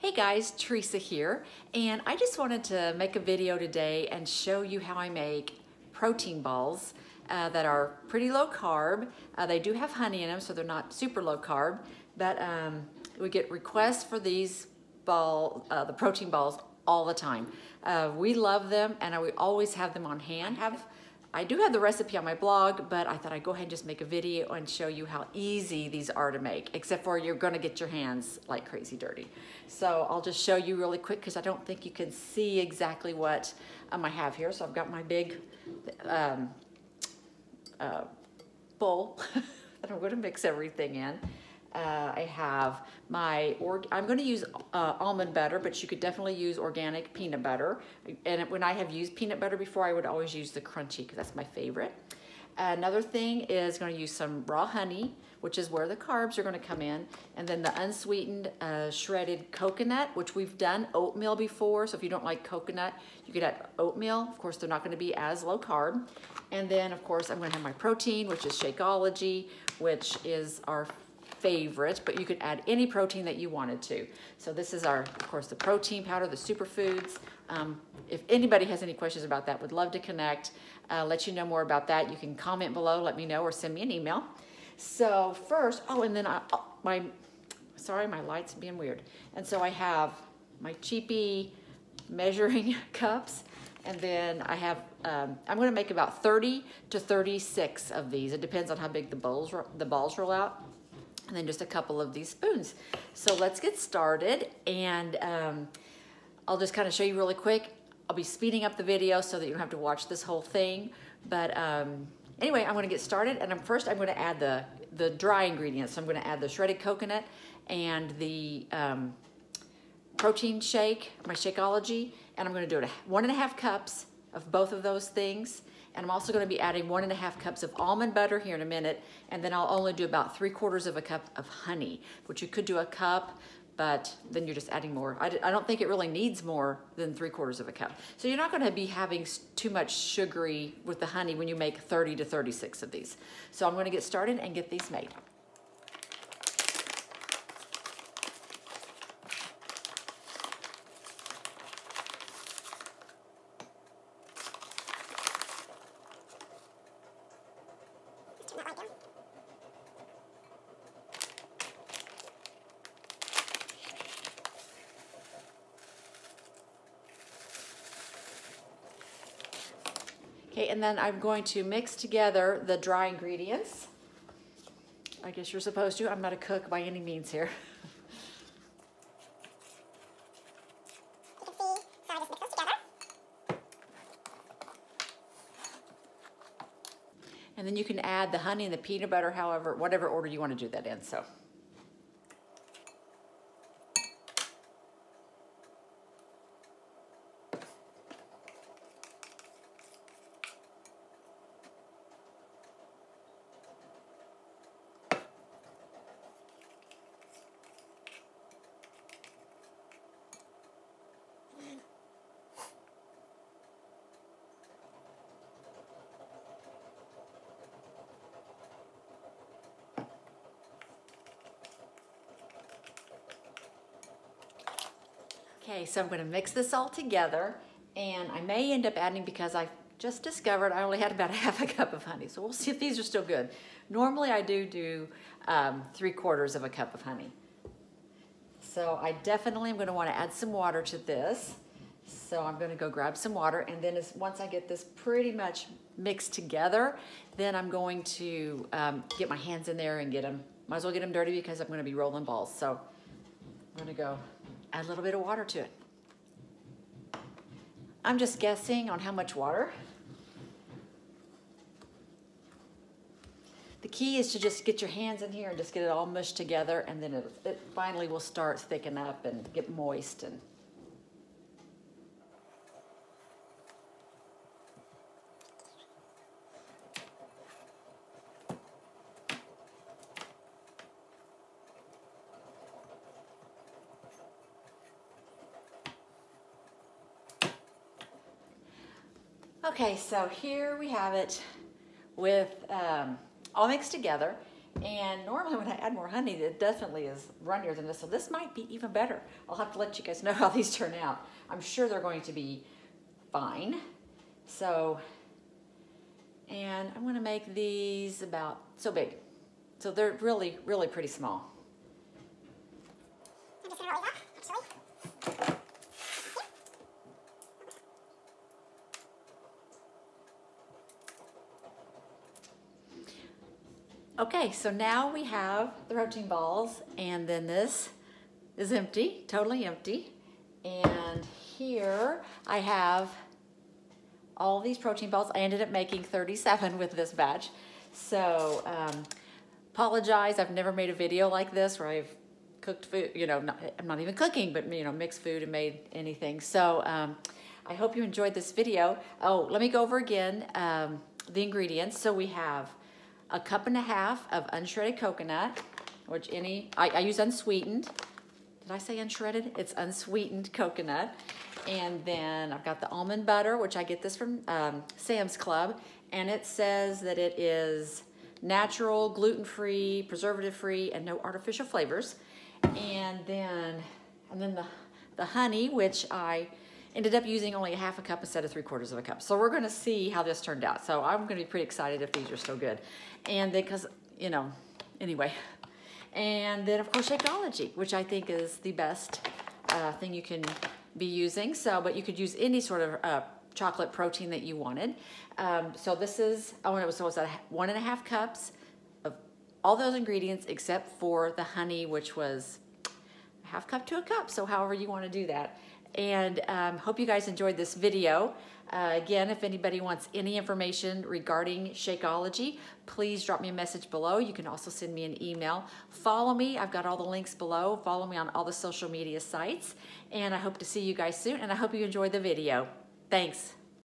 Hey guys, Theresa here, and I just wanted to make a video today and show you how I make protein balls that are pretty low carb. They do have honey in them, so they're not super low carb, but we get requests for these the protein balls all the time. We love them, and we always have them on hand. I do have the recipe on my blog, but I thought I'd go ahead and just make a video and show you how easy these are to make, except for you're gonna get your hands like crazy dirty. So I'll just show you really quick because I don't think you can see exactly what I have here. So I've got my big bowl that I'm gonna mix everything in. I have I'm going to use almond butter, but you could definitely use organic peanut butter. And when I have used peanut butter before, I would always use the crunchy because that's my favorite. Another thing is going to use some raw honey, which is where the carbs are going to come in. And then the unsweetened shredded coconut, which we've done oatmeal before. So if you don't like coconut, you could add oatmeal. Of course, they're not going to be as low carb. And then, of course, I'm going to have my protein, which is Shakeology, which is our favorite, but you could add any protein that you wanted to. So this is of course, the protein powder, the superfoods. If anybody has any questions about that, would love to connect, let you know more about that. You can comment below, let me know, or send me an email. So first, and then sorry, my light's being weird. And so I have my cheapy measuring cups, and then I have, I'm gonna make about 30 to 36 of these. It depends on how big the balls roll out. And then just a couple of these spoons. So let's get started, and I'll just kind of show you really quick. I'll be speeding up the video so that you don't have to watch this whole thing. But anyway, I'm gonna get started, and first I'm gonna add the dry ingredients. So I'm gonna add the shredded coconut and the protein shake, my Shakeology, and I'm gonna do it 1.5 cups of both of those things. And I'm also gonna be adding 1.5 cups of almond butter here in a minute, and then I'll only do about 3/4 of a cup of honey, which you could do a cup, but then you're just adding more. I don't think it really needs more than 3/4 of a cup. So you're not gonna be having too much sugary with the honey when you make 30 to 36 of these. So I'm gonna get started and get these made. Okay, and then I'm going to mix together the dry ingredients. I guess you're supposed to. I'm not a cook by any means here. You can see, so I just mix those together. And then you can add the honey and the peanut butter, whatever order you want to do that in. So. Okay, so I'm gonna mix this all together, and I may end up adding, because I just discovered I only had about 1/2 cup of honey, so we'll see if these are still good. Normally I do 3/4 of a cup of honey. So I definitely am gonna wanna add some water to this. So I'm gonna go grab some water, and then once I get this pretty much mixed together, then I'm going to get my hands in there and might as well get them dirty because I'm gonna be rolling balls. So I'm gonna go add a little bit of water to it. I'm just guessing on how much water. The key is to just get your hands in here and just get it all mushed together, and then it finally will start thickening up and get moist. And okay, so here we have it with all mixed together, And normally when I add more honey, it definitely is runnier than this. So this might be even better. I'll have to let you guys know how these turn out. I'm sure they're going to be fine. So, and I'm gonna make these about so big. So they're really, really pretty small. I'm just gonna roll these up, actually. Okay, so now we have the protein balls, and then this is empty, totally empty. And here I have all these protein balls. I ended up making 37 with this batch. So apologize, I've never made a video like this where I've cooked food, you know, I'm not even cooking, but you know, mixed food and made anything. So I hope you enjoyed this video. Oh, let me go over again the ingredients. So we have 1.5 cups of unshredded coconut, which I use unsweetened. Did I say unshredded? It's unsweetened coconut. And then I've got the almond butter, which I get this from Sam's Club. And it says that it is natural, gluten-free, preservative-free, and no artificial flavors. And then the honey, which I ended up using only 1/2 cup instead of 3/4 cup. So we're gonna see how this turned out. So I'm gonna be pretty excited if these are still good. And then, cause, you know, anyway. And then of course Shakeology, which I think is the best thing you can be using. So, but you could use any sort of chocolate protein that you wanted. So this is, it was 1.5 cups of all those ingredients except for the honey, which was 1/2 cup to 1 cup. So however you want to do that. And hope you guys enjoyed this video. Again, if anybody wants any information regarding Shakeology, please drop me a message below. You can also send me an email. Follow me. I've got all the links below. Follow me on all the social media sites. And I hope to see you guys soon. And I hope you enjoyed the video. Thanks.